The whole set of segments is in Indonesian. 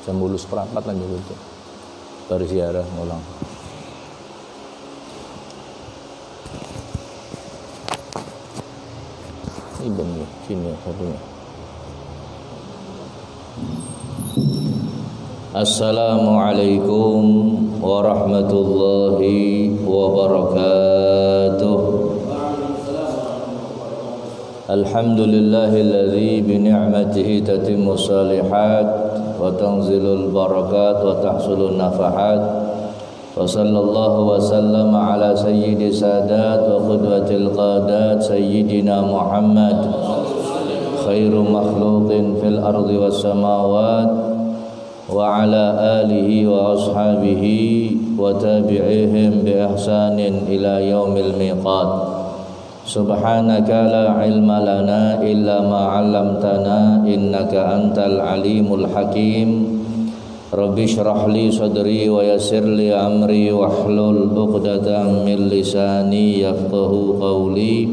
Jam 10:15 kan juga itu. Baru ziarah ngulang. Ini benar, sini satunya. Assalamualaikum warahmatullahi wabarakatuh. Alhamdulillahilladzi bi ni'matihi tatimmu shalihat wa tanzilul barakat wa tahsulun nafahat. Wa sallallahu wa sallama ala sayyidi sadat wa qudwatil qadat sayyidina Muhammad khairu makhluqin fil ardi was samawat wa ala alihi wa ashabihi wa tabi'ihim bi ihsanin ila yaumil miqat. Subhanaka la ilma lana illa ma 'allamtana innaka antal alimul hakim. Rabbi shrah li sadri wa yassir li amri wahlul 'uqdatam min lisani yafqahu qawli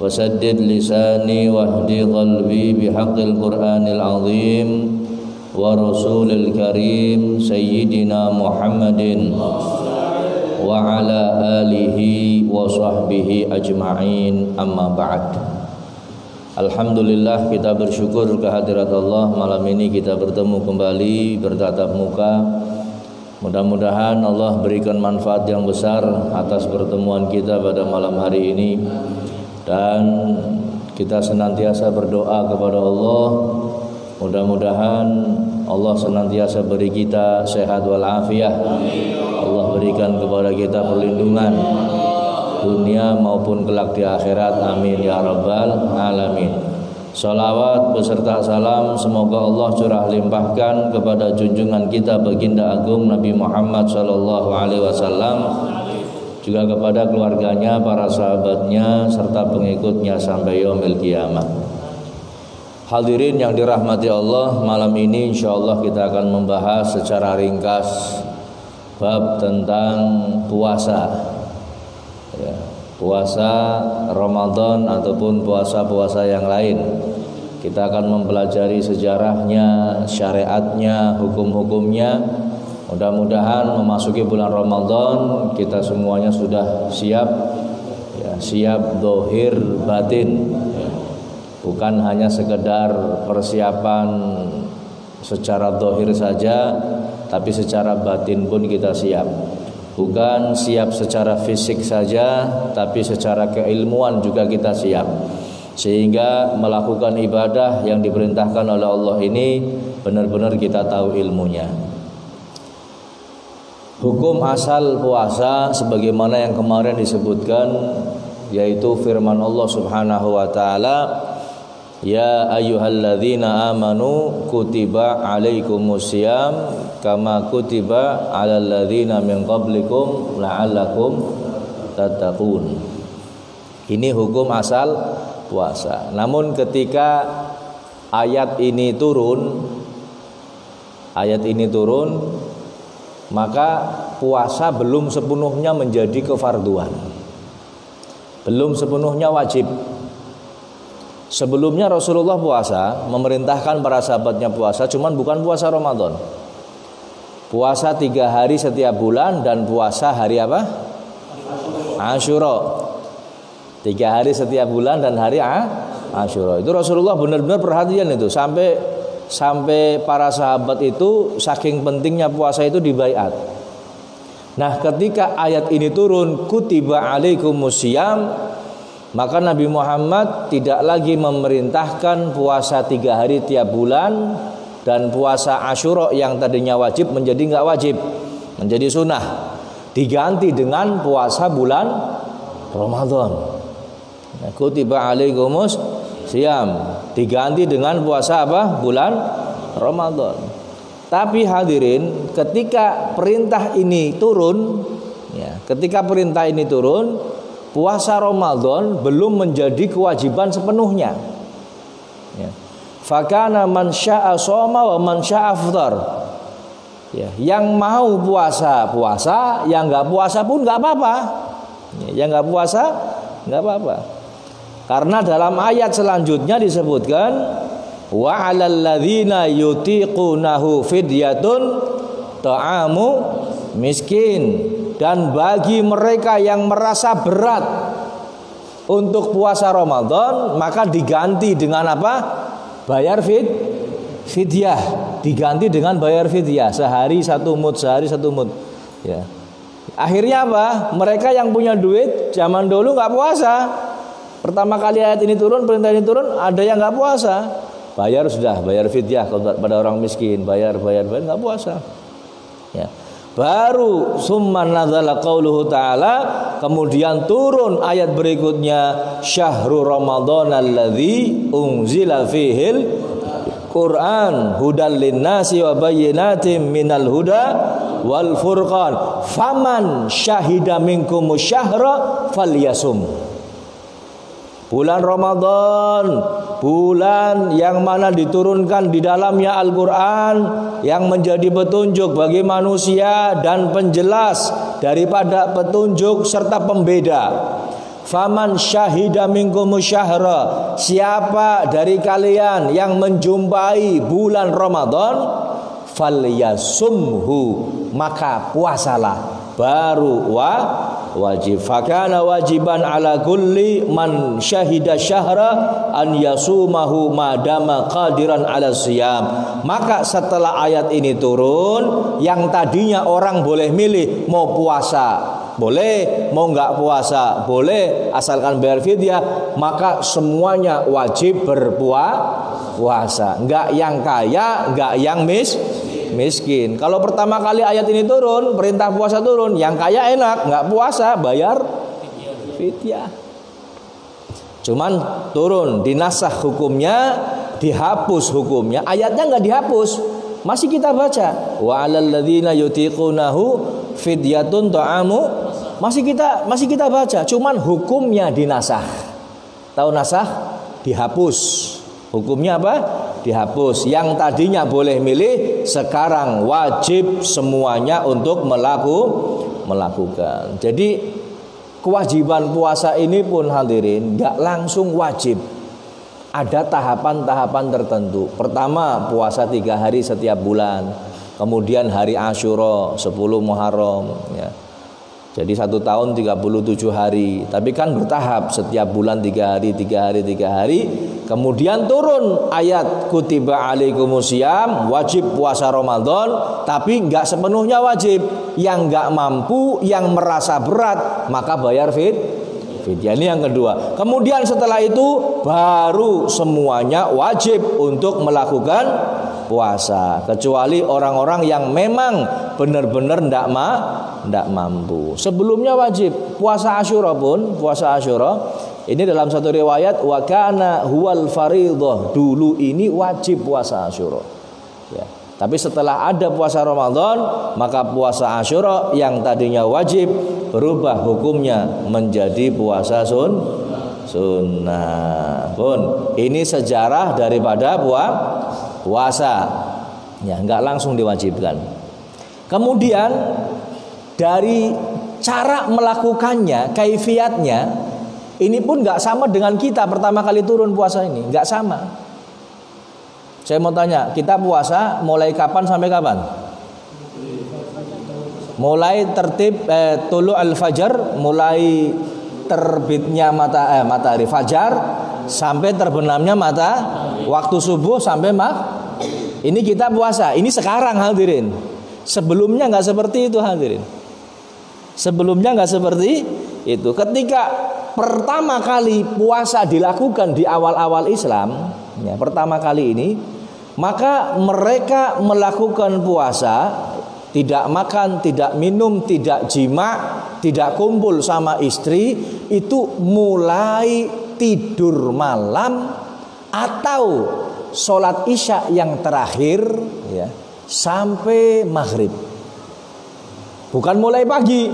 wasaddid lisani wahdi qalbi bihaqqil qur'anil azim wa rasulil karim sayyidina Muhammadin wa ala alihi wa sahbihi ajma'in, amma ba'd. Alhamdulillah, kita bersyukur kehadirat Allah. Malam ini kita bertemu kembali bertatap muka. Mudah-mudahan Allah berikan manfaat yang besar atas pertemuan kita pada malam hari ini, dan kita senantiasa berdoa kepada Allah. Mudah-mudahan Allah senantiasa beri kita sehat walafiat. Allah berikan kepada kita perlindungan dunia maupun kelak di akhirat. Amin ya rabbal alamin. Salawat beserta salam semoga Allah curah limpahkan kepada junjungan kita baginda agung Nabi Muhammad sallallahu alaihi wasallam, juga kepada keluarganya, para sahabatnya serta pengikutnya sampai yaumil kiamat. Hadirin yang dirahmati Allah, malam ini insyaallah kita akan membahas secara ringkas bab tentang puasa, ya, puasa Ramadan ataupun puasa-puasa yang lain. Kita akan mempelajari sejarahnya, syariatnya, hukum-hukumnya. Mudah-mudahan memasuki bulan Ramadan kita semuanya sudah siap, ya, siap zahir batin, ya. Bukan hanya sekedar persiapan secara zahir saja, tapi secara batin pun kita siap. Bukan siap secara fisik saja, tapi secara keilmuan juga kita siap. Sehingga melakukan ibadah yang diperintahkan oleh Allah ini benar-benar kita tahu ilmunya. Hukum asal puasa sebagaimana yang kemarin disebutkan, yaitu firman Allah Subhanahu wa taala, ya ayyuhalladzina amanu kutiba alaikumusiyam kama kutiba alal ladzina min qablikum la'allakum tattaqun. Ini hukum asal puasa. Namun ketika ayat ini turun, maka puasa belum sepenuhnya menjadi kefarduan, belum sepenuhnya wajib. Sebelumnya Rasulullah puasa, memerintahkan para sahabatnya puasa, cuman bukan puasa Ramadan. Puasa 3 hari setiap bulan dan puasa hari apa? Asyura. 3 hari setiap bulan dan hari Asyura. Itu Rasulullah benar-benar perhatian itu, sampai para sahabat itu saking pentingnya puasa itu dibaiat. Nah, ketika ayat ini turun, kutiba alaikumusiyam, maka Nabi Muhammad tidak lagi memerintahkan puasa 3 hari tiap bulan, dan puasa Asyura yang tadinya wajib menjadi nggak wajib, menjadi sunnah, diganti dengan puasa bulan Ramadan. Nah, kutiba alaikumus siyam diganti dengan puasa apa? Bulan Ramadan. Tapi hadirin, ketika perintah ini turun, ya, puasa Ramadan belum menjadi kewajiban sepenuhnya. Ya. Fakana man syaa shoma wa man syaa afthar. Ya, yang mau puasa, yang enggak puasa pun enggak apa-apa. Ya, yang enggak puasa enggak apa-apa. Karena dalam ayat selanjutnya disebutkan, Wa 'alal ladzina yutiqunahu fidyatun ta'amu miskin. Dan bagi mereka yang merasa berat untuk puasa Ramadan, maka diganti dengan apa? Bayar fidyah. Diganti dengan bayar fidyah. Sehari 1 mud, sehari 1 mud. Ya. Akhirnya apa? Mereka yang punya duit zaman dulu nggak puasa. Pertama kali ayat ini turun, perintah ini turun, ada yang nggak puasa. Bayar sudah, bayar fidyah pada orang miskin. Bayar nggak puasa. Ya. Baru summa nazala qauluhu ta'ala, kemudian turun ayat berikutnya, syahrul ramadhan alladzi unzila fihil Quran hudal linnasi wa bayyinatin minal huda wal furqan faman syahida minkum syahra falyasum. Bulan Ramadan, bulan yang mana diturunkan di dalamnya Al-Quran, yang menjadi petunjuk bagi manusia dan penjelas daripada petunjuk serta pembeda. Faman syahida minkum syahra, siapa dari kalian yang menjumpai bulan Ramadan, falyasumhu, maka puasalah. Baru wajib. Fakana wajiban ala kulli man syahida syahra an yasumahu madama qadiran ala siyam. Maka setelah ayat ini turun, yang tadinya orang boleh milih mau puasa boleh, mau nggak puasa boleh, asalkan bayar fidyah, maka semuanya wajib berpuasa. Nggak yang kaya, nggak yang miskin. Kalau pertama kali ayat ini turun, perintah puasa turun, yang kaya enak, nggak puasa bayar fidyah. Cuman turun, dinasakh hukumnya, dihapus hukumnya. Ayatnya nggak dihapus, masih kita baca. Wa 'alal ladzina yutiqunahu fidyatun ta'amu, masih kita baca. Cuman hukumnya dinasakh. Tahu nasakh? Dihapus. Hukumnya apa? Dihapus. Yang tadinya boleh milih, sekarang wajib semuanya untuk melakukan. Jadi kewajiban puasa ini pun hadirin gak langsung wajib. Ada tahapan-tahapan tertentu. Pertama, puasa 3 hari setiap bulan. Kemudian hari Asyura 10 Muharram, ya. Jadi 1 tahun 37 hari. Tapi kan bertahap, setiap bulan 3 hari, 3 hari, 3 hari. Kemudian turun ayat kutiba alaikumusiyam, wajib puasa Ramadan. Tapi nggak sepenuhnya wajib. Yang nggak mampu, yang merasa berat, maka bayar fidyah. Ini yang kedua. Kemudian setelah itu baru semuanya wajib untuk melakukan puasa, kecuali orang-orang yang memang benar-benar ndak mampu. Sebelumnya wajib. Puasa Asyura pun, puasa Asyura ini dalam satu riwayat wa kana huwal fardhah, dulu ini wajib puasa Asyura. Ya. Tapi setelah ada puasa Ramadan, maka puasa Asyura yang tadinya wajib berubah hukumnya menjadi puasa sunnah. Pun ini sejarah daripada puasa. Ya, enggak langsung diwajibkan. Kemudian dari cara melakukannya, kaifiatnya, ini pun enggak sama dengan kita pertama kali turun puasa ini, enggak sama. Saya mau tanya, kita puasa mulai kapan sampai kapan? Mulai tertib tulu al-fajar, mulai terbitnya matahari fajar sampai terbenamnya waktu subuh sampai ini kita puasa. Ini sekarang hadirin. Sebelumnya nggak seperti itu hadirin. Sebelumnya nggak seperti itu. Ketika pertama kali puasa dilakukan di awal-awal Islam, ya, pertama kali ini, maka mereka melakukan puasa, tidak makan, tidak minum, tidak jima, tidak kumpul sama istri, itu mulai tidur malam atau sholat isya yang terakhir, ya, sampai maghrib. Bukan mulai pagi.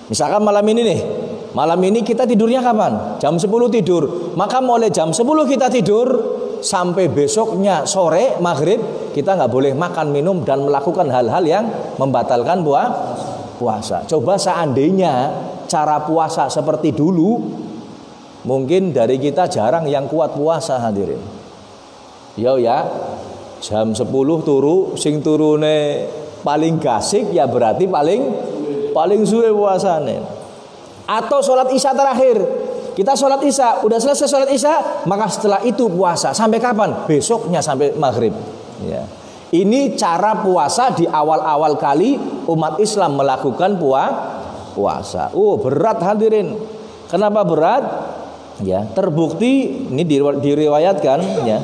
Misalkan malam ini nih, malam ini kita tidurnya kapan? Jam 10 tidur. Maka mulai jam 10 kita tidur sampai besoknya sore maghrib, kita nggak boleh makan, minum, dan melakukan hal-hal yang membatalkan puasa. Coba seandainya cara puasa seperti dulu, mungkin dari kita jarang yang kuat puasa hadirin. Ya, jam 10 turu, sing turune paling gasik ya berarti paling suwe puasane. Atau sholat isya terakhir, kita sholat isya, udah selesai sholat isya, maka setelah itu puasa sampai kapan? Besoknya sampai maghrib. Ya. Ini cara puasa di awal-awal kali umat Islam melakukan puasa. Berat hadirin. Kenapa berat? Ya, terbukti ini diriwayatkan ya.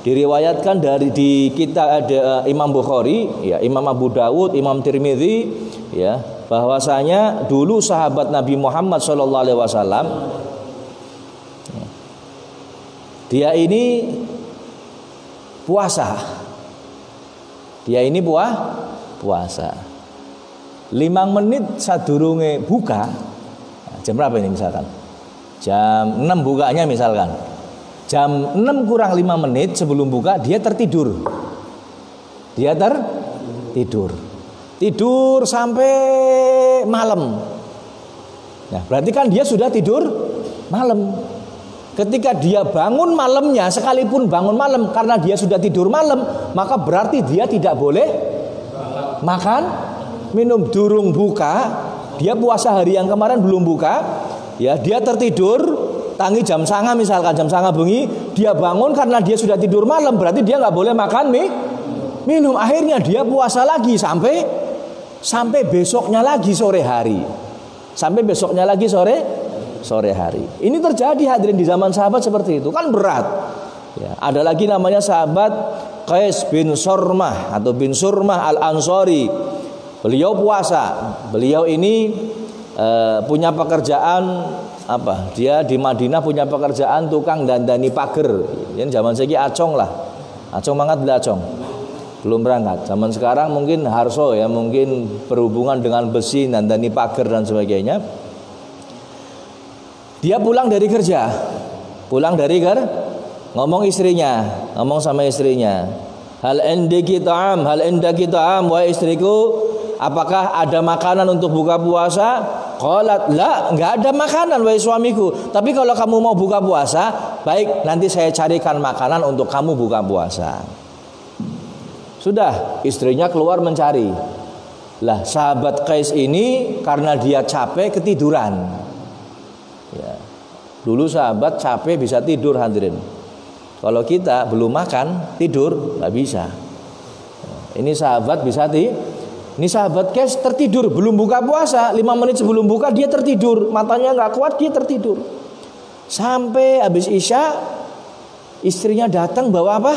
Diriwayatkan di kita ada Imam Bukhari, ya, Imam Abu Dawud, Imam Tirmidzi, ya, bahwasanya dulu sahabat Nabi Muhammad SAW, dia ini puasa. Dia ini puasa. 5 menit sadurunge buka. Jam berapa ini misalkan? Jam 6 bukanya misalkan. Jam 6 kurang 5 menit sebelum buka dia tertidur. Dia tertidur. Tidur sampai malam. Nah, berarti kan dia sudah tidur malam. Ketika dia bangun malamnya, sekalipun bangun malam karena dia sudah tidur malam, maka berarti dia tidak boleh makan, minum. Durung buka, dia puasa hari yang kemarin belum buka, ya, dia tertidur, tangi jam 09.00 misalkan, jam 09.00 bengi, dia bangun karena dia sudah tidur malam, berarti dia nggak boleh makan minum. Akhirnya dia puasa lagi sampai besoknya lagi sore hari. Sampai besoknya lagi sore hari. Ini terjadi hadirin di zaman sahabat seperti itu. Kan berat. Ya, ada lagi namanya sahabat Qais bin Surmah atau bin Surmah Al-Ansari. Beliau puasa. Beliau ini punya pekerjaan apa? Dia di Madinah punya pekerjaan tukang dandani pager. Ini zaman segi acong lah. Acong banget beli acong. Belum berangkat. Zaman sekarang mungkin harso ya, mungkin berhubungan dengan besi, dandani pager dan sebagainya. Dia pulang dari kerja, ngomong sama istrinya, hal indaki ta'am, wahai istriku, apakah ada makanan untuk buka puasa? Qalat la, enggak ada makanan wahai suamiku. Tapi kalau kamu mau buka puasa, baik, nanti saya carikan makanan untuk kamu buka puasa. Sudah, istrinya keluar mencari. Lah, sahabat Qais ini karena dia capek ketiduran. Ya. Dulu sahabat capek bisa tidur hadirin. Kalau kita belum makan tidur nggak bisa. Ini sahabat bisa Ini sahabat Qais tertidur belum buka puasa, 5 menit sebelum buka dia tertidur, matanya nggak kuat dia tertidur. Sampai habis isya istrinya datang bawa apa?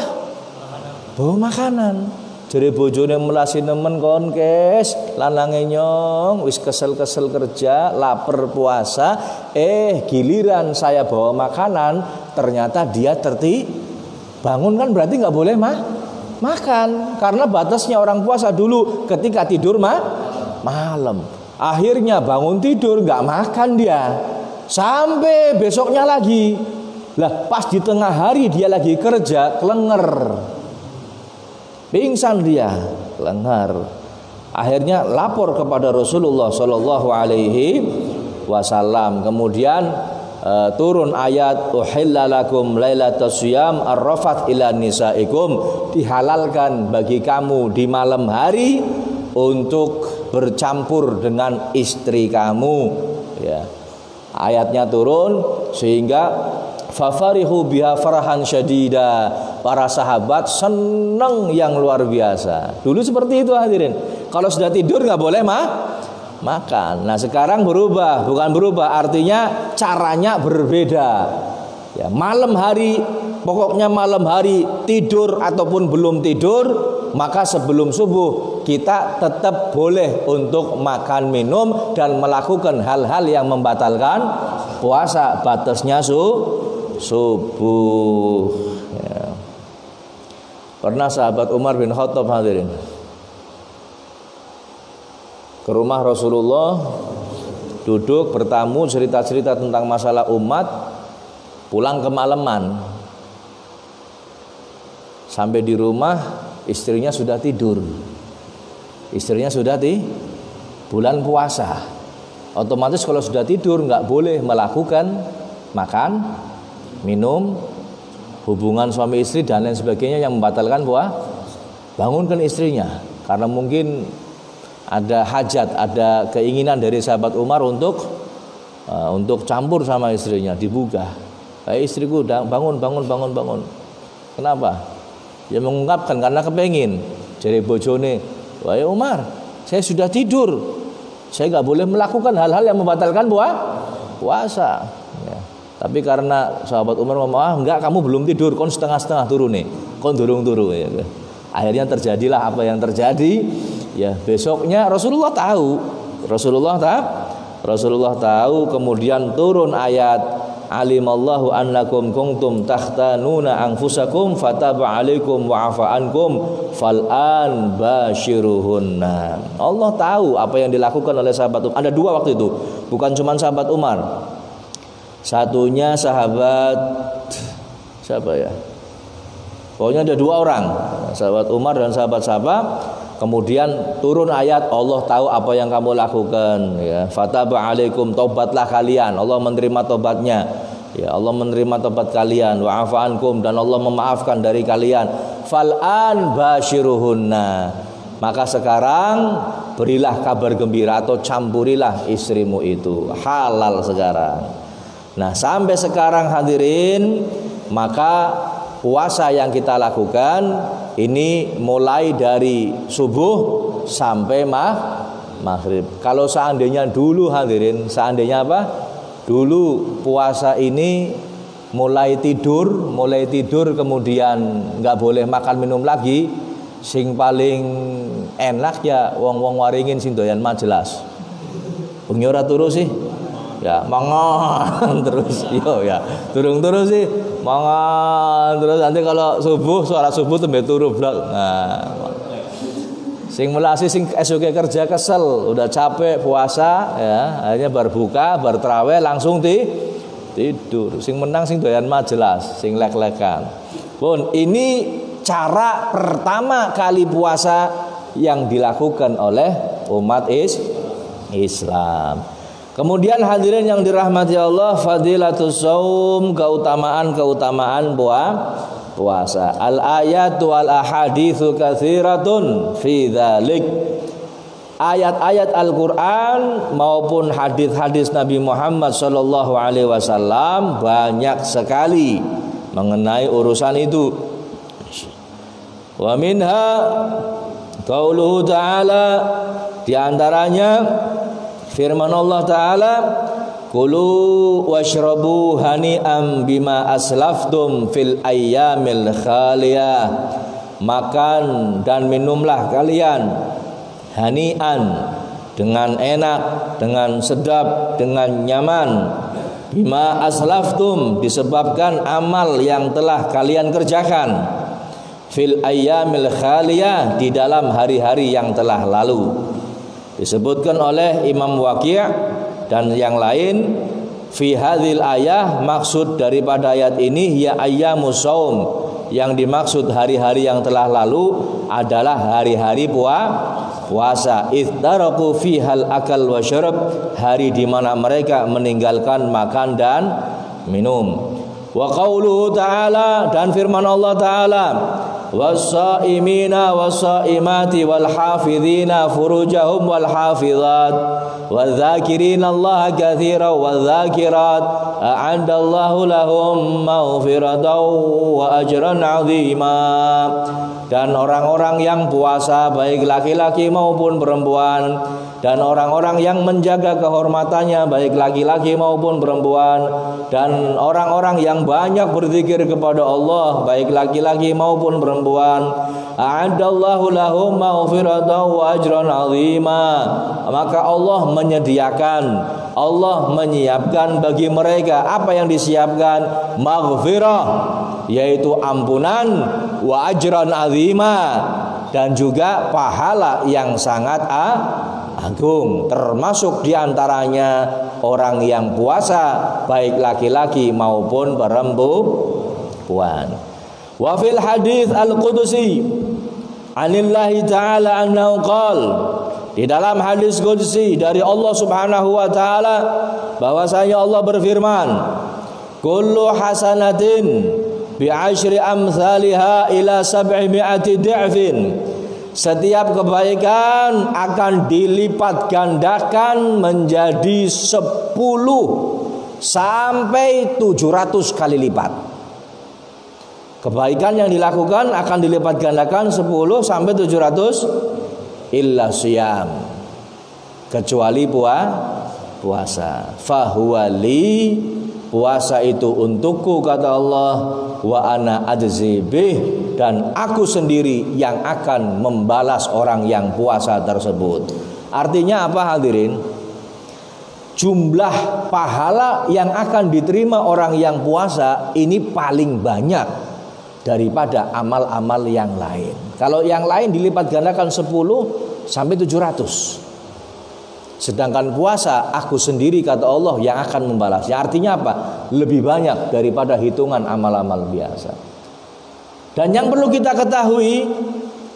Bawa makanan. Jere bojone melasi nemen kon Qais, lanange nyong wis kesel-kesel kerja, lapar puasa, giliran saya bawa makanan, ternyata dia bangun kan berarti nggak boleh makan, karena batasnya orang puasa dulu ketika tidur malam. Akhirnya bangun tidur nggak makan dia, sampai besoknya lagi. Lah pas di tengah hari dia lagi kerja, kelenger. Pingsan dia, lengar. Akhirnya lapor kepada Rasulullah Shallallahu Alaihi Wasallam. Kemudian turun ayat uhilla lakum lailatas syiyam ar-rafath ila nisaikum, dihalalkan bagi kamu di malam hari untuk bercampur dengan istri kamu. Ya. Ayatnya turun sehingga fafarihu biha farahan syadida. Para sahabat senang yang luar biasa. Dulu seperti itu hadirin. Kalau sudah tidur nggak boleh makan. Nah sekarang berubah, bukan berubah, artinya caranya berbeda. Ya, malam hari, pokoknya malam hari tidur ataupun belum tidur, maka sebelum subuh kita tetap boleh untuk makan minum dan melakukan hal-hal yang membatalkan puasa. Batasnya subuh. Ya. Pernah sahabat Umar bin Khattab hadirin ke rumah Rasulullah, duduk bertamu, cerita-cerita tentang masalah umat, pulang kemalaman. Sampai di rumah istrinya sudah tidur. Istrinya sudah bulan puasa. Otomatis kalau sudah tidur nggak boleh melakukan makan, minum, hubungan suami istri dan lain sebagainya yang membatalkan bangunkan istrinya. Karena mungkin ada hajat, ada keinginan dari sahabat Umar untuk campur sama istrinya, dibuka. Istriku bangun. Kenapa? Ya mengungkapkan karena kepengin. Jadi bojone, wahai Umar, saya sudah tidur. Saya nggak boleh melakukan hal-hal yang membatalkan puasa. Ya. Tapi karena sahabat Umar ngomong, enggak, kamu belum tidur, kon setengah-setengah turu nih, kon durung-turu. Ya. Akhirnya terjadilah apa yang terjadi. Ya, besoknya Rasulullah tahu, kemudian turun ayat alimallahu annakum kuntum takhtanuna anfusakum fataba alaikum wa'afa ankum fal'an bashiruhunna. Allah tahu apa yang dilakukan oleh sahabat Umar. Ada dua waktu itu, bukan cuma sahabat Umar. Satunya sahabat siapa ya? Pokoknya ada dua orang, sahabat Umar dan sahabat siapa. Kemudian turun ayat, Allah tahu apa yang kamu lakukan, ya. Fataba alaikum, tobatlah kalian. Allah menerima tobatnya. Ya, Allah menerima tobat kalian. Wa'afa ankum, dan Allah memaafkan dari kalian. Fal'an bashiruhunna. Maka sekarang berilah kabar gembira atau campurilah istrimu itu. Halal sekarang. Nah, sampai sekarang hadirin, maka puasa yang kita lakukan ini mulai dari subuh sampai maghrib. Kalau seandainya dulu hadirin, seandainya apa? Dulu puasa ini mulai tidur kemudian nggak boleh makan minum lagi. Sing paling enak ya wong waringin sing doyan majelas. Bengi ora turu sih. Ya mangan terus ya turun sih mangan terus, nanti kalau subuh suara subuh tembe turu blok. Nah, sing melasi sing esok kerja kesel udah capek puasa ya, akhirnya berbuka bertraweh langsung tidur. Sing menang sing doyan majelas, sing lek-lekan. Pun ini cara pertama kali puasa yang dilakukan oleh umat Islam. Kemudian hadirin yang dirahmati Allah, fadilatus shaum, keutamaan puasa. Al ayatu wal ahaditsu katsiratun fi dzalik. Ayat-ayat Al-Qur'an maupun hadis-hadis Nabi Muhammad sallallahu alaihi wasallam banyak sekali mengenai urusan itu. Wa minha qauluhu ta'ala, di antaranya firman Allah Ta'ala, kulu washrabu hani'am bima aslaftum fil ayyamil khaliyah. Makan dan minumlah kalian hani'an, dengan enak, dengan sedap, dengan nyaman. Bima aslaftum, disebabkan amal yang telah kalian kerjakan. Fil ayyamil khaliyah, di dalam hari-hari yang telah lalu. Disebutkan oleh Imam Waqi' dan yang lain, fi hadzal ayah, maksud daripada ayat ini ya ayyamus shaum, yang dimaksud hari-hari yang telah lalu adalah hari-hari puasa. Izdaraku fihal akal wa syarab, hari di mana mereka meninggalkan makan dan minum. Wa qauluhu ta'ala, dan firman Allah Ta'ala, was-saimina was-saimati wal hafizina furujahum wal hafizat wadz-dzakirina Allah katsiran wadz-dzakirat a'adallahu lahum maghfiratan wa ajran 'azima. Dan orang-orang yang puasa baik laki-laki maupun perempuan, dan orang-orang yang menjaga kehormatannya baik laki-laki maupun perempuan, dan orang-orang yang banyak berzikir kepada Allah baik laki-laki maupun perempuan, a'adallahu lahum maghfiratan wa ajran 'azima. Maka Allah menyediakan, Allah menyiapkan bagi mereka apa yang disiapkan, maghfirah, yaitu ampunan, wa ajran 'azima, dan juga pahala yang sangat agung. Termasuk diantaranya orang yang puasa baik laki-laki maupun perempuan. Wa fil hadis al-qudusi anillahi ta'ala annahu qala, di dalam hadis qudsi dari Allah Subhanahu wa taala bahwasanya Allah berfirman, kullu hasanatin bi'ashri amsalha ila 700 di'fin. Setiap kebaikan akan dilipat gandakan menjadi 10 sampai 700 kali lipat. Kebaikan yang dilakukan akan dilipat gandakan 10 sampai 700 illa siyam, kecuali puasa. Fahuwali, puasa itu untukku kata Allah, wa ana ajzi bih, dan aku sendiri yang akan membalas orang yang puasa tersebut. Artinya apa hadirin? Jumlah pahala yang akan diterima orang yang puasa ini paling banyak daripada amal-amal yang lain. Kalau yang lain dilipat gandakan 10 sampai 700. Sedangkan puasa aku sendiri kata Allah yang akan membalasnya. Artinya apa? Lebih banyak daripada hitungan amal-amal biasa. Dan yang perlu kita ketahui,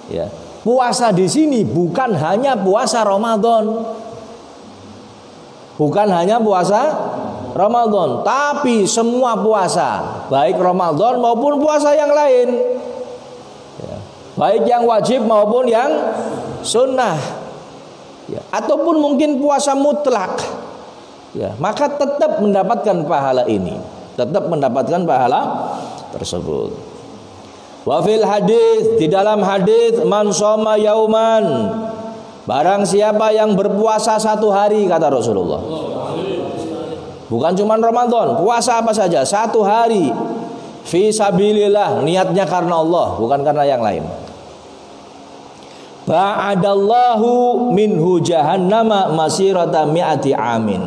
ya, puasa di sini bukan hanya puasa Ramadan. Bukan hanya puasa Ramadan, tapi semua puasa, baik Ramadan maupun puasa yang lain, ya, baik yang wajib maupun yang sunnah, ya, ataupun mungkin puasa mutlak, ya, maka tetap mendapatkan pahala ini, tetap mendapatkan pahala tersebut. Wa fil hadis, di dalam hadis, man shoma yauman, barang siapa yang berpuasa 1 hari kata Rasulullah. Bukan cuma Ramadan, puasa apa saja 1 hari. Fi sabilillah, niatnya karena Allah, bukan karena yang lain. Ba'adallahu minhu jahannama masirata mi'ati amin.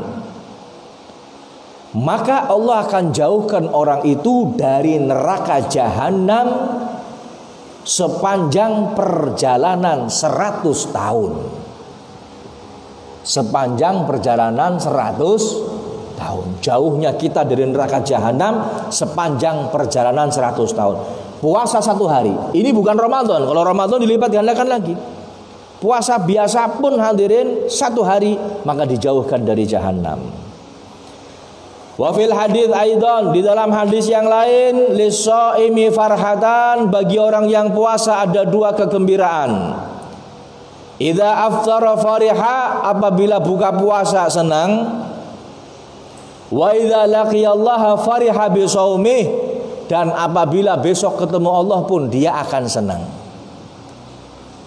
Maka Allah akan jauhkan orang itu dari neraka jahanam sepanjang perjalanan 100 tahun. Sepanjang perjalanan 100 tahun. Jauhnya kita dari neraka jahanam sepanjang perjalanan 100 tahun. Puasa 1 hari. Ini bukan Ramadan. Kalau Ramadan dilipat gandakan lagi. Puasa biasa pun hadirin 1 hari, maka dijauhkan dari jahanam. Wa fil hadis aidan, di dalam hadis yang lain, lis-shaimi farhatan, bagi orang yang puasa ada 2 kegembiraan. Idza aftara fariha, apabila buka puasa senang. Wa idza laqiyallaha fariha bi shaumih, dan apabila besok ketemu Allah pun dia akan senang.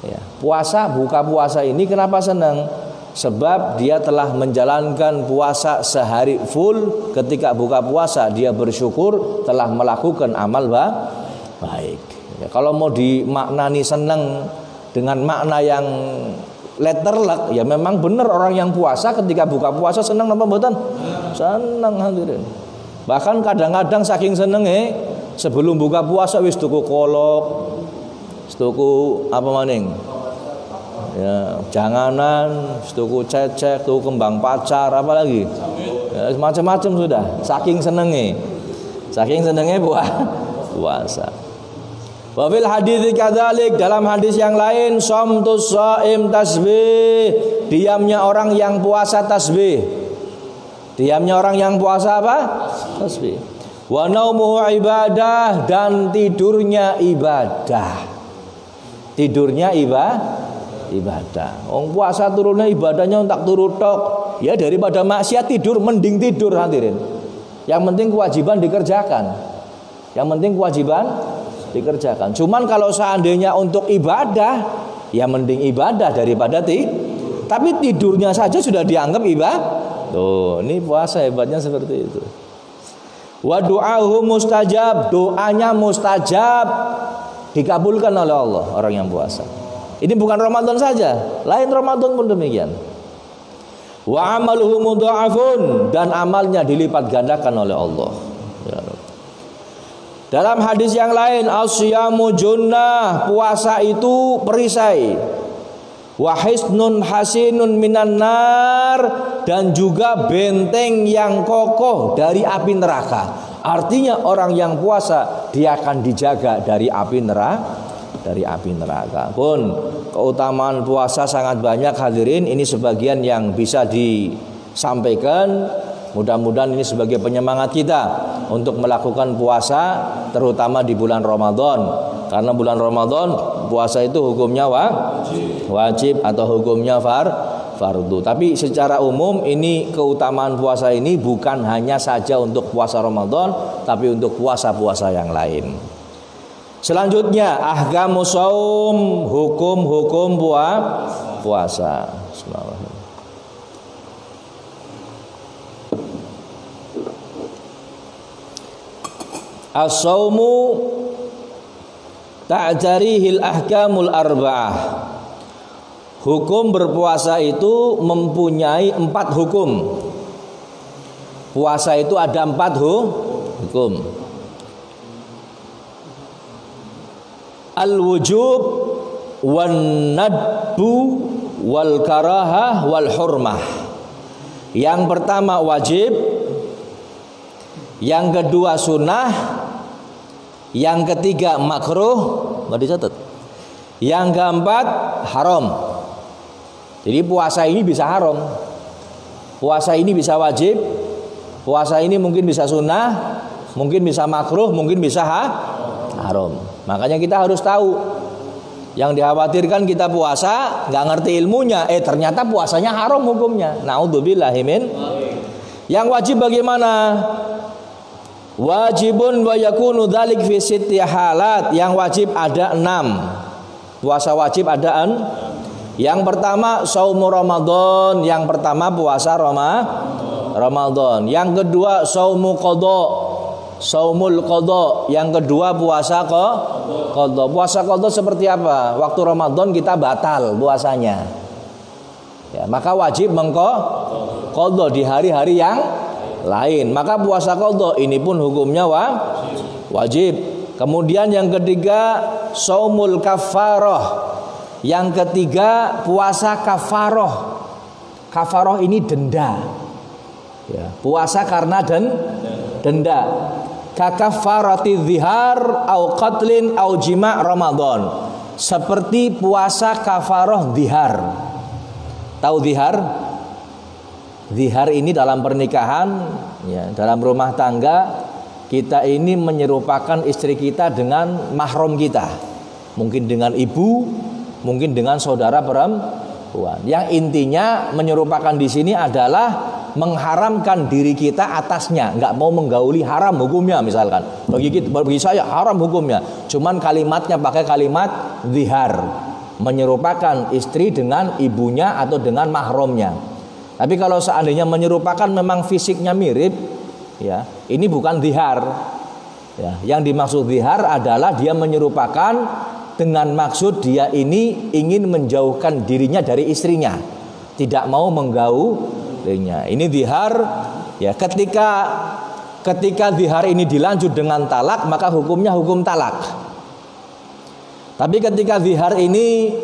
Ya, puasa, buka puasa ini kenapa senang? Sebab dia telah menjalankan puasa sehari full. Ketika buka puasa dia bersyukur telah melakukan amal baik. Ya, kalau mau dimaknani senang dengan makna yang letterlek, ya memang benar orang yang puasa ketika buka puasa senang apa mboten? Senang hadirin. Bahkan kadang-kadang saking senenge sebelum buka puasa wis tuku kolok, tuku apa maning? Ya, janganan, tuku cecek, tuku kembang pacar, apa lagi? Ya, macam-macam sudah. Saking senenge puasa. Wa fil hadits kadzalik, dalam hadis yang lain, shamtus shaim tasbih, diamnya orang yang puasa tasbih. Diamnya orang yang puasa apa? Tasbih. Wa naumuhu ibadah, dan tidurnya ibadah. Tidurnya ibadah. Orang puasa turunnya ibadahnya untuk turu tok. Ya daripada maksiat tidur, mending tidur hadirin. Yang penting kewajiban dikerjakan. Cuman kalau seandainya untuk ibadah, ya mending ibadah daripada tapi tidurnya saja sudah dianggap ibadah. Tuh, ini puasa hebatnya seperti itu. Wa du'ahu mustajab, doanya mustajab, dikabulkan oleh Allah orang yang puasa. Ini bukan Ramadan saja, lain Ramadan pun demikian. Wa amaluhu mudha'afun, dan amalnya dilipat gandakan oleh Allah. Ya Rabb. Dalam hadis yang lain, as-siyamu junnah, puasa itu perisai. Wa hisnun hasinun minan nar, dan juga benteng yang kokoh dari api neraka. Artinya orang yang puasa dia akan dijaga dari api neraka. Pun keutamaan puasa sangat banyak hadirin. Ini sebagian yang bisa disampaikan. Mudah-mudahan ini sebagai penyemangat kita untuk melakukan puasa terutama di bulan Ramadan. Karena bulan Ramadan puasa itu hukumnya wajib atau hukumnya fardu. Tapi secara umum ini keutamaan puasa ini bukan hanya saja untuk puasa Ramadan, tapi untuk puasa-puasa yang lain. Selanjutnya ahkamus shaum, hukum-hukum puasa. Bismillahirrahmanirrahim. As-shaumu ta'jarihil ahkamul arba'ah. Hukum berpuasa itu mempunyai 4 hukum. Puasa itu ada 4 hukum. Al-wujub wan nadbu wal karahah wal hurmah. Yang pertama wajib, yang kedua sunnah, yang ketiga makruh, nggak dicatat. Yang keempat haram. Jadi puasa ini bisa haram, puasa ini bisa wajib, puasa ini mungkin bisa sunnah, mungkin bisa makruh, mungkin bisa haram. Makanya kita harus tahu. Yang dikhawatirkan kita puasa nggak ngerti ilmunya, ternyata puasanya haram hukumnya. Naudzubillahi min. Yang wajib bagaimana? Wajibun wa yakunu dzalik fi sitti halat. Yang wajib ada 6. Puasa wajib ada 6. Yang pertama saumu Ramadan, yang pertama puasa Ramadan. Yang kedua saumu qadha, saumul qadha. Yang kedua puasa qadha. Puasa qadha seperti apa? Waktu Ramadan kita batal puasanya. Ya, maka wajib qadha di hari-hari yang lain. Maka puasa qadha ini pun hukumnya wajib. Kemudian yang ketiga saumul kafarah. Yang ketiga puasa kafaroh. Kafaroh ini denda. Ya, puasa karena denda. Kakafarati dzihar au qatlin au jima' Ramadan. Seperti puasa kafaroh dzihar. Tahu dzihar? Dzihar ini dalam pernikahan, ya, dalam rumah tangga kita ini menyerupakan istri kita dengan mahram kita. Mungkin dengan ibu, mungkin dengan saudara perempuan. Yang intinya menyerupakan di sini adalah mengharamkan diri kita atasnya, nggak mau menggauli, haram hukumnya misalkan. Bagi saya haram hukumnya. Cuman kalimatnya pakai kalimat zihar, menyerupakan istri dengan ibunya atau dengan mahramnya. Tapi kalau seandainya menyerupakan memang fisiknya mirip, ya, ini bukan zihar. Ya, yang dimaksud zihar adalah dia menyerupakan dengan maksud dia ini ingin menjauhkan dirinya dari istrinya, tidak mau menggaulinya. Ini zihar. Ya, ketika zihar ini dilanjut dengan talak, maka hukumnya hukum talak. Tapi ketika zihar ini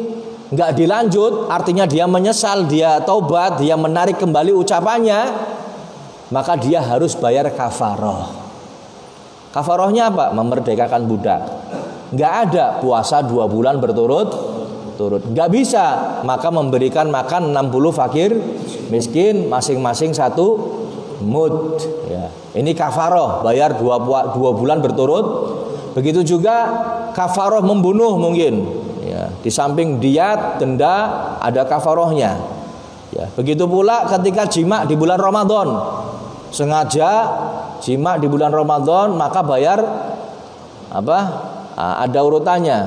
nggak dilanjut, artinya dia menyesal, dia taubat, dia menarik kembali ucapannya, maka dia harus bayar kafaroh. Kafarohnya apa? Memerdekakan budak. Nggak ada puasa 2 bulan berturut-turut, nggak bisa. Maka memberikan makan 60 fakir miskin, masing-masing 1 mud. Ya, ini kafaroh, bayar 2 bulan berturut. Begitu juga kafaroh membunuh mungkin. Ya, di samping diat, denda, ada kafarohnya. Ya, begitu pula ketika jima di bulan Ramadan, sengaja jima di bulan Ramadan, maka bayar apa? Ada urutannya.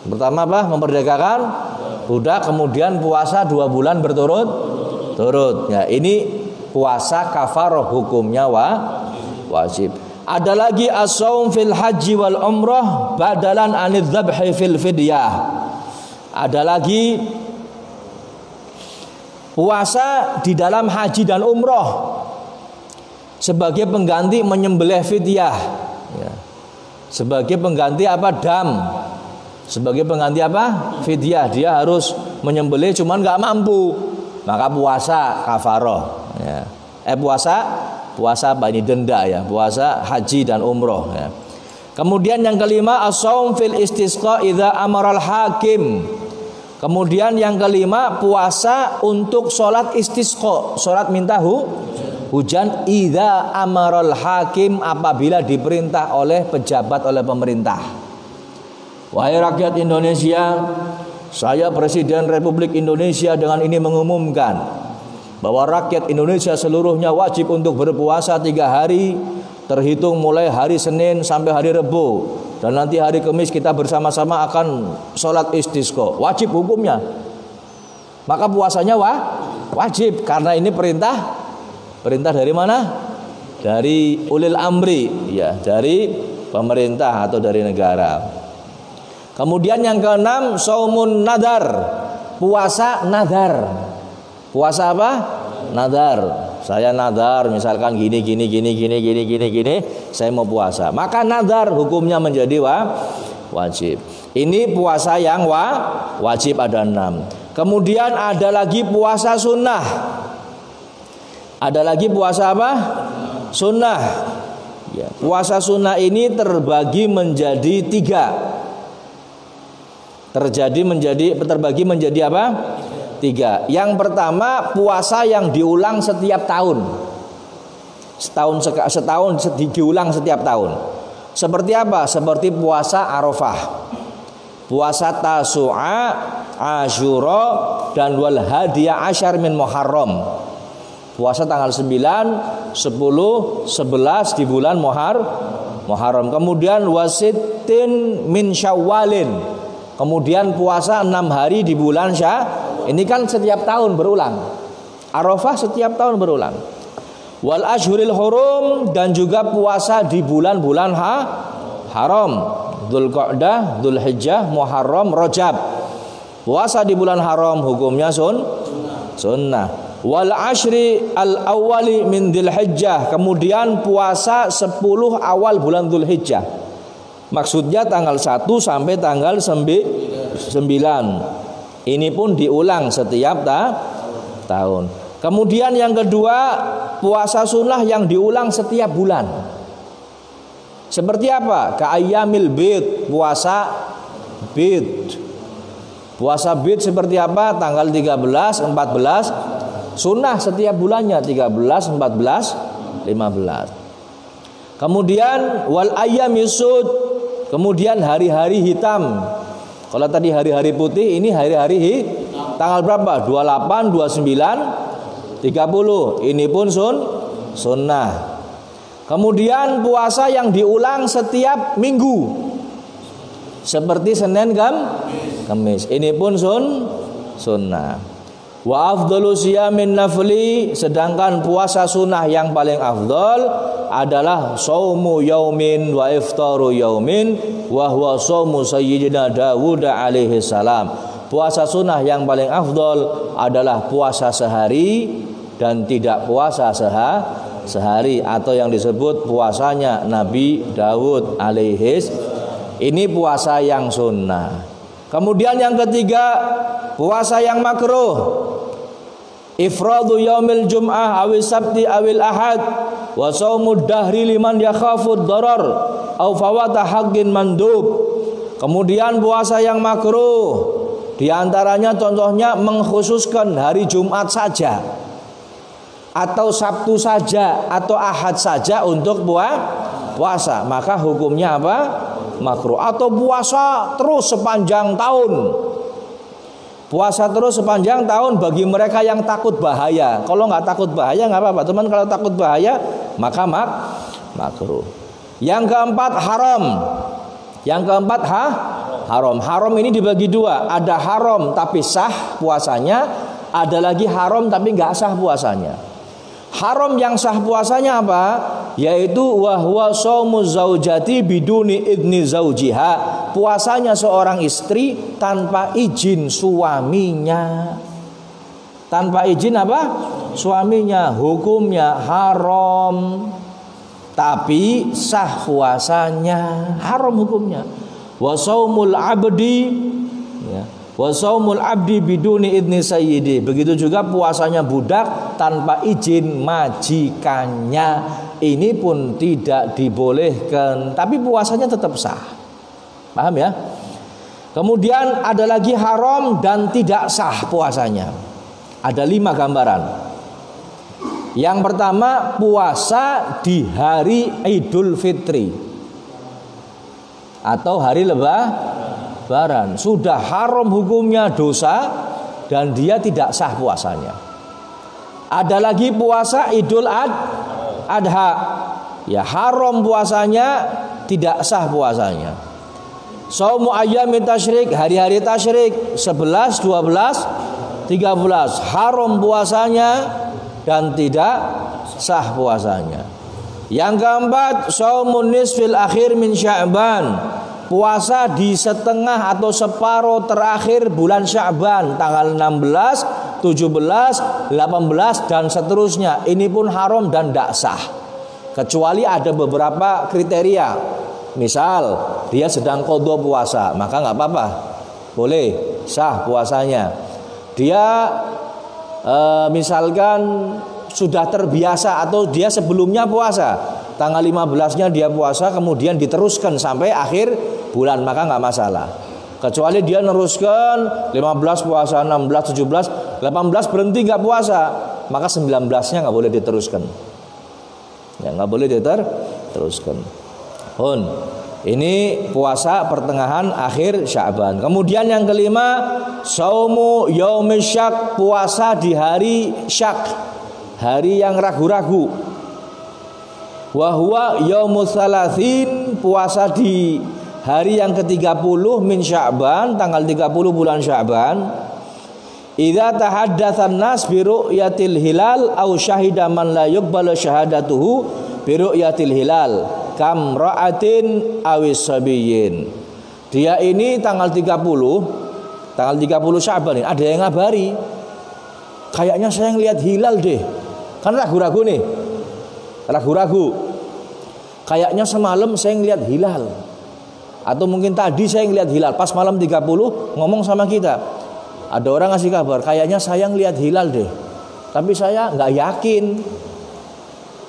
Pertama apa? Memerdekakan budak, kemudian puasa 2 bulan berturut-turut. Ya, ini puasa kafaroh hukumnya wajib. Ada lagi as-shaum fil haji wal umrah badalan anidz dzabhi fil fidyah. Ada lagi puasa di dalam haji dan umrah sebagai pengganti menyembelih fidyah. Ya. Sebagai pengganti apa? Dam. Sebagai pengganti apa? Fidyah. Dia harus menyembelih cuman nggak mampu, maka puasa kafaroh. Ya. Puasa apa ini? Denda ya. Puasa haji dan umroh. Ya. Kemudian yang kelima as-shaum fil istisqa idza amaral hakim. Kemudian yang kelima puasa untuk sholat istisqa, sholat minta Hujan idza amaral hakim, apabila diperintah oleh pejabat, oleh pemerintah. Wahai rakyat Indonesia, saya Presiden Republik Indonesia dengan ini mengumumkan bahwa rakyat Indonesia seluruhnya wajib untuk berpuasa 3 hari, terhitung mulai hari Senin sampai hari Rebo, dan nanti hari Kamis kita bersama-sama akan sholat istisqa. Wajib hukumnya. Maka puasanya wajib, karena ini perintah dari mana? Dari ulil amri, ya, dari pemerintah atau dari negara. Kemudian yang keenam, saumun nadar, puasa nadar. Puasa apa? Nadar. Saya nadar, misalkan gini, saya mau puasa. Maka nadar hukumnya menjadi wajib. Ini puasa yang wajib, ada 6. Kemudian ada lagi puasa sunnah. Ada lagi puasa apa? Sunnah. Ya, puasa sunnah ini terbagi menjadi 3. Terbagi menjadi apa? 3. Yang pertama, puasa yang diulang setiap tahun. Setahun diulang setiap tahun. Seperti apa? Seperti puasa Arafah, puasa Tasu'a, Asyura, dan wal hadiyah asyar min Muharram. Puasa tanggal 9, 10, 11 di bulan Muharram. Kemudian wasitin min Syawalin. Kemudian puasa 6 hari di bulan Ini kan setiap tahun berulang. Arafah setiap tahun berulang. Wal ashhuril hurum, dan juga puasa di bulan-bulan haram. Dzulqa'dah, Dzulhijjah, Muharram, Rajab. Puasa di bulan haram hukumnya sunnah. Wal ashri al awali min Dzulhijjah, kemudian puasa 10 awal bulan Dzulhijjah. Maksudnya tanggal 1 sampai tanggal 9. Ini pun diulang setiap tahun. Kemudian yang kedua, puasa sunnah yang diulang setiap bulan. Seperti apa? Ka'ayyamil bid, puasa bid. Puasa bid seperti apa? Tanggal 13, 14, sunnah setiap bulannya 13, 14, 15. Kemudian wal ayyami sud, kemudian hari-hari hitam. Kalau tadi hari-hari putih, ini hari-hari tanggal berapa? 28, 29, 30. Ini pun sunnah. Kemudian puasa yang diulang setiap minggu, seperti Senin, Kamis. Ini pun sunnah. Wa afdalu siyamin nafli, sedangkan puasa sunnah yang paling afdal adalah saumu yaumin wa iftaru yaumin wa huwa saumu sayyidina Dawud alaihi salam. Puasa sunnah yang paling afdal adalah puasa sehari dan tidak puasa sehari, atau yang disebut puasanya Nabi Dawud alaihi. Ini puasa yang sunnah. Kemudian yang ketiga, puasa yang makruh. Ifradu yaumil jum'ah awil sabti awil ahad wa saumud dahri liman yakhafud darar au fawata haqqin mandub. Kemudian puasa yang makruh, di antaranya contohnya mengkhususkan hari Jumat saja, atau Sabtu saja, atau Ahad saja untuk puasa. Maka hukumnya apa? Makruh. Atau puasa terus sepanjang tahun. Puasa terus sepanjang tahun bagi mereka yang takut bahaya. Kalau nggak takut bahaya nggak apa-apa. Teman, kalau takut bahaya maka makruh. Yang keempat, haram. Haram. Haram ini dibagi 2. Ada haram tapi sah puasanya, ada lagi haram tapi nggak sah puasanya. Haram yang sah puasanya apa? Yaitu wahwa shaumu zaujati biduni idni zaujiha, puasanya seorang istri tanpa izin suaminya. Tanpa izin apa? Suaminya. Hukumnya haram, tapi sah puasanya. Haram hukumnya. Wa shaumul abdi, ya, wa shaumul abdi biduni idni sayyidi. Begitu juga puasanya budak tanpa izin majikannya. Ini pun tidak dibolehkan, tapi puasanya tetap sah. Paham ya? Kemudian ada lagi haram dan tidak sah puasanya. Ada 5 gambaran. Yang pertama, puasa di hari Idul Fitri atau hari Lebaran. Sudah haram hukumnya, dosa, dan dia tidak sah puasanya. Ada lagi puasa Idul Adha. Ya, haram puasanya, tidak sah puasanya. Shaumu ayyamin tasyrik, hari-hari tasyrik 11, 12, 13, haram puasanya dan tidak sah puasanya. Yang keempat, shaumun nisfil akhir min Sya'ban, puasa di setengah atau separuh terakhir bulan Sya'ban, tanggal 16, 17, 18 dan seterusnya. Ini pun haram dan tidak sah, kecuali ada beberapa kriteria. Misal dia sedang qadha puasa, maka nggak apa-apa, boleh sah puasanya. Dia misalkan sudah terbiasa atau dia sebelumnya puasa, tanggal 15-nya dia puasa kemudian diteruskan sampai akhir bulan, maka nggak masalah. Kecuali dia neruskan 15 puasa, 16, 17, 18 berhenti nggak puasa, maka 19-nya nggak boleh diteruskan. Ya, nggak boleh diteruskan. Ini puasa pertengahan akhir Sya'ban. Kemudian yang kelima, saumu yaumis syak, puasa di hari syak, hari yang ragu-ragu. Wa huwa yaumus salasin, puasa di hari yang ke-30 min Sya'ban, tanggal 30 bulan Sya'ban. Idza tahaddatsan nas bi ru'yatil hilal aw syahida man la yuqbalu syahadatuhu bi ru'yatil hilal kam ra'atin awis sabiyin. Dia ini tanggal 30 Sya'ban ini ada yang ngabari, kayaknya saya ngelihat hilal deh. Kan ragu-ragu nih, ragu-ragu, kayaknya semalam saya ngelihat hilal, atau mungkin tadi saya ngelihat hilal. Pas malam 30 ngomong sama kita, ada orang ngasih kabar, kayaknya saya ngelihat hilal deh, tapi saya nggak yakin.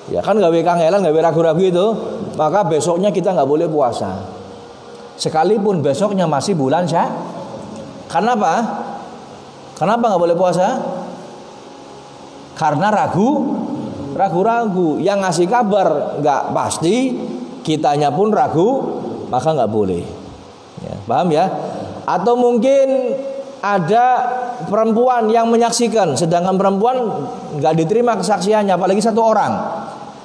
Ya kan, gawe kangelan, gawe ragu-ragu itu, maka besoknya kita nggak boleh puasa, sekalipun besoknya masih bulan Sya'ban. Kenapa? Kenapa nggak boleh puasa? Karena ragu-ragu. Yang ngasih kabar nggak pasti, kitanya pun ragu, maka nggak boleh. Ya, paham ya? Atau mungkin ada perempuan yang menyaksikan, sedangkan perempuan nggak diterima kesaksiannya, apalagi satu orang.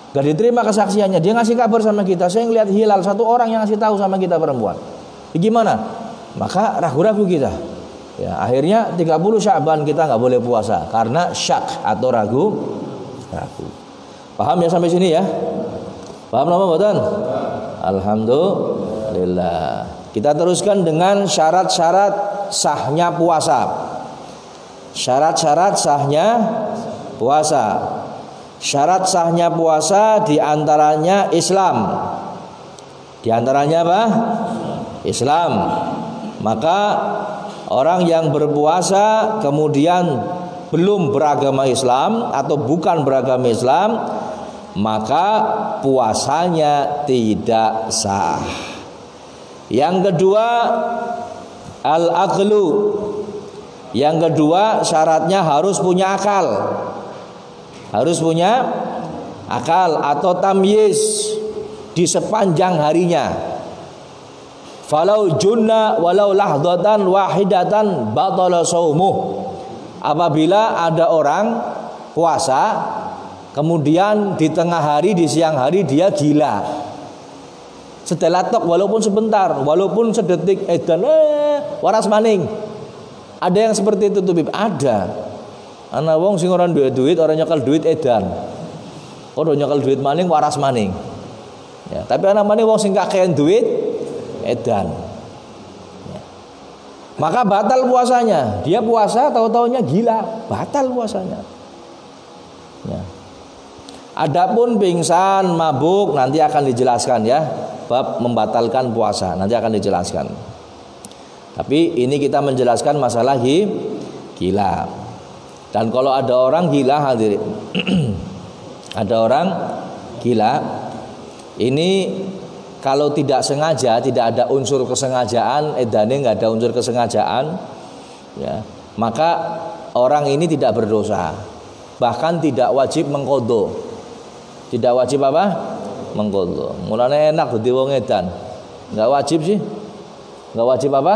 Gak diterima kesaksiannya, dia ngasih kabar sama kita, saya ngelihat hilal, satu orang yang ngasih tahu sama kita perempuan. Gimana? Maka ragu-ragu kita. Ya, akhirnya 30 Sya'ban kita nggak boleh puasa karena syak atau ragu. Paham ya sampai sini ya? Paham nama boten? Alhamdulillah. Kita teruskan dengan syarat-syarat sahnya puasa. Syarat-syarat sahnya puasa. Syarat sahnya puasa diantaranya Islam. Diantaranya apa? Islam. Maka orang yang berpuasa kemudian belum beragama Islam atau bukan beragama Islam, maka puasanya tidak sah. Yang kedua, al-aqlu. Yang kedua, syaratnya harus punya akal. Harus punya akal atau tamyiz di sepanjang harinya. Falau junna walau lahdatan wahidatan batala shaumuh. Apabila ada orang puasa kemudian di tengah hari, di siang hari dia gila, setelah tok walaupun sebentar, walaupun sedetik edan waras maning. Ada yang seperti itu tuh, Bib. Ada. Ana wong sing ora duwe duit, ora nyekel duit edan. Ora nyekel duit maning waras maning. Ya, tapi ana maning wong sing kakean duit edan. Ya. Maka batal puasanya. Dia puasa tahu-taunya gila, batal puasanya. Ya. Adapun pingsan, mabuk nanti akan dijelaskan ya, bab membatalkan puasa nanti akan dijelaskan. Tapi ini kita menjelaskan masalah gila. Dan kalau ada orang gila, hadirin, ada orang gila, ini kalau tidak sengaja, tidak ada unsur kesengajaan, edane nggak ada unsur kesengajaan, ya, maka orang ini tidak berdosa. bahkan tidak wajib mengqadha. Tidak wajib apa? Mengqadha. Mulane enak dadi wong edan. Enggak wajib sih. Enggak wajib apa?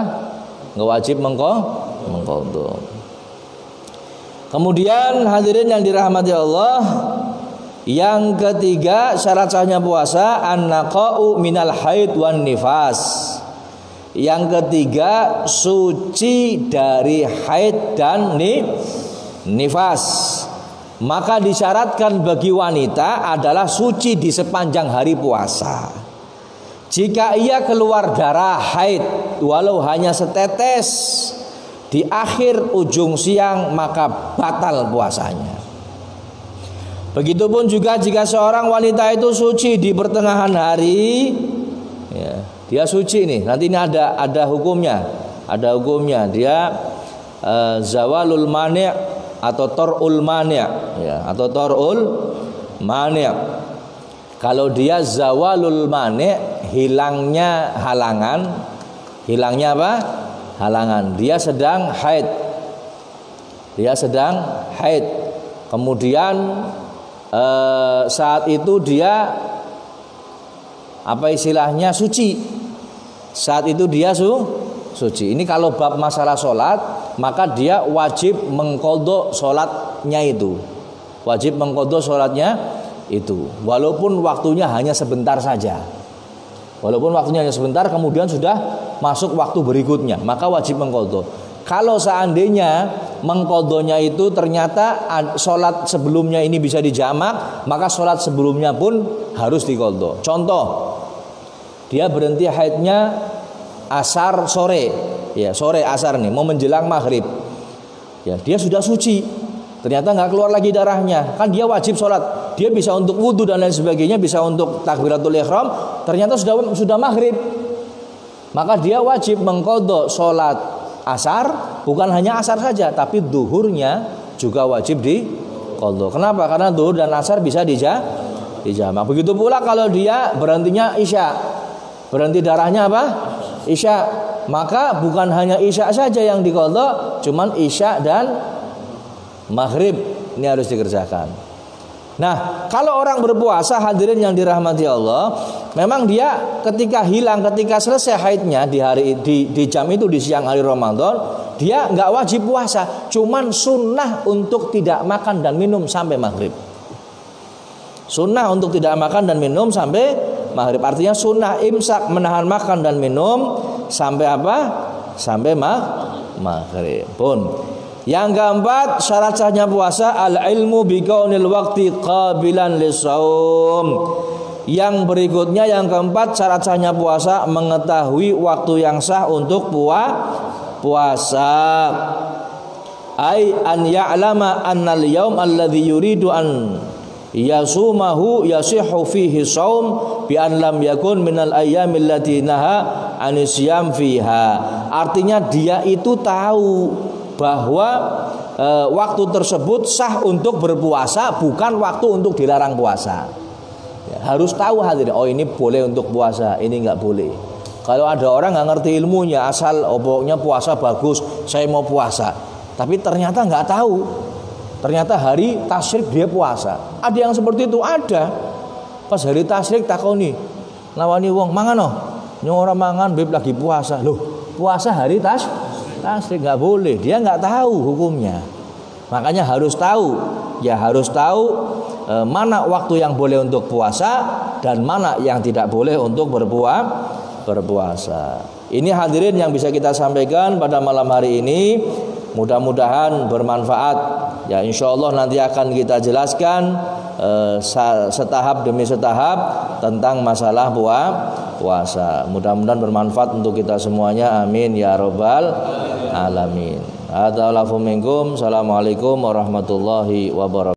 Enggak wajib mengqadha. Kemudian hadirin yang dirahmati Allah, yang ketiga syarat sahnya puasa an-naqa'u minal haid wan nifas. Yang ketiga suci dari haid dan nifas. Maka disyaratkan bagi wanita adalah suci di sepanjang hari puasa. Jika ia keluar darah haid walau hanya setetes di akhir ujung siang, maka batal puasanya. Begitupun juga jika seorang wanita itu suci di pertengahan hari, ya, dia suci nih. Nanti ini ada hukumnya. Ada hukumnya. Dia zawalul mani' atau tor'ul mani', ya, atau tor'ul mani'. Kalau dia zawalul mani', hilangnya halangan. Hilangnya apa? Halangan. Dia sedang haid. Dia sedang haid. Kemudian saat itu dia apa istilahnya suci. Saat itu dia suci. Ini kalau bab masalah sholat, maka dia wajib mengqadha sholatnya itu. Wajib mengqadha sholatnya itu. Walaupun waktunya hanya sebentar saja. Walaupun waktunya hanya sebentar, kemudian sudah masuk waktu berikutnya, maka wajib mengqadha. Kalau seandainya mengqadhanya itu ternyata sholat sebelumnya ini bisa dijamak, maka sholat sebelumnya pun harus diqadha. Contoh, dia berhenti haidnya asar sore, ya sore asar nih, mau menjelang maghrib, ya dia sudah suci, ternyata nggak keluar lagi darahnya, kan dia wajib sholat. Dia bisa untuk wudhu dan lain sebagainya, bisa untuk takbiratul ihram, ternyata sudah maghrib, maka dia wajib mengqadha sholat asar, bukan hanya asar saja, tapi duhurnya juga wajib diqadha. Kenapa? Karena duhur dan asar bisa dijamak. Begitu pula kalau dia berhentinya isya, berhenti darahnya apa? Isya, maka bukan hanya isya saja yang diqadha, cuman isya dan maghrib ini harus dikerjakan. Nah, kalau orang berpuasa hadirin yang dirahmati Allah, memang dia ketika selesai haidnya di jam itu di siang hari Ramadan, dia nggak wajib puasa, cuman sunnah untuk tidak makan dan minum sampai maghrib. Sunnah untuk tidak makan dan minum sampai maghrib, artinya sunnah imsak, menahan makan dan minum sampai apa? Sampai maghrib pun. Yang keempat syarat sahnya puasa al-ilmu biqaunil waqti qabilan lisaum. Yang berikutnya yang keempat syarat sahnya puasa mengetahui waktu yang sah untuk puasa. Ai an ya'lama annal yaum alladhi yuridu an yasumahu yasihhu fihi shaum bi an lam yakun minal ayyamil lati naha anisyam fiha. Artinya dia itu tahu bahwa waktu tersebut sah untuk berpuasa, bukan waktu untuk dilarang puasa. Ya, harus tahu hadirin, oh ini boleh untuk puasa, ini nggak boleh. Kalau ada orang nggak ngerti ilmunya, asal pokoknya puasa bagus, saya mau puasa, tapi ternyata nggak tahu, ternyata hari tasyrik dia puasa. Ada yang seperti itu, ada. Pas hari tasyrik takoni, nawani wong mangan oh, nyong ora mangan beb lagi puasa. Loh, puasa hari tasyrik nggak boleh, dia nggak tahu hukumnya. Makanya harus tahu, ya harus tahu mana waktu yang boleh untuk puasa dan mana yang tidak boleh untuk berpuasa. Ini hadirin yang bisa kita sampaikan pada malam hari ini. Mudah-mudahan bermanfaat. Ya insya Allah nanti akan kita jelaskan setahap demi setahap tentang masalah puasa. Mudah-mudahan bermanfaat untuk kita semuanya. Amin ya rabbal alamin. Assalamualaikum warahmatullahi wabarakatuh.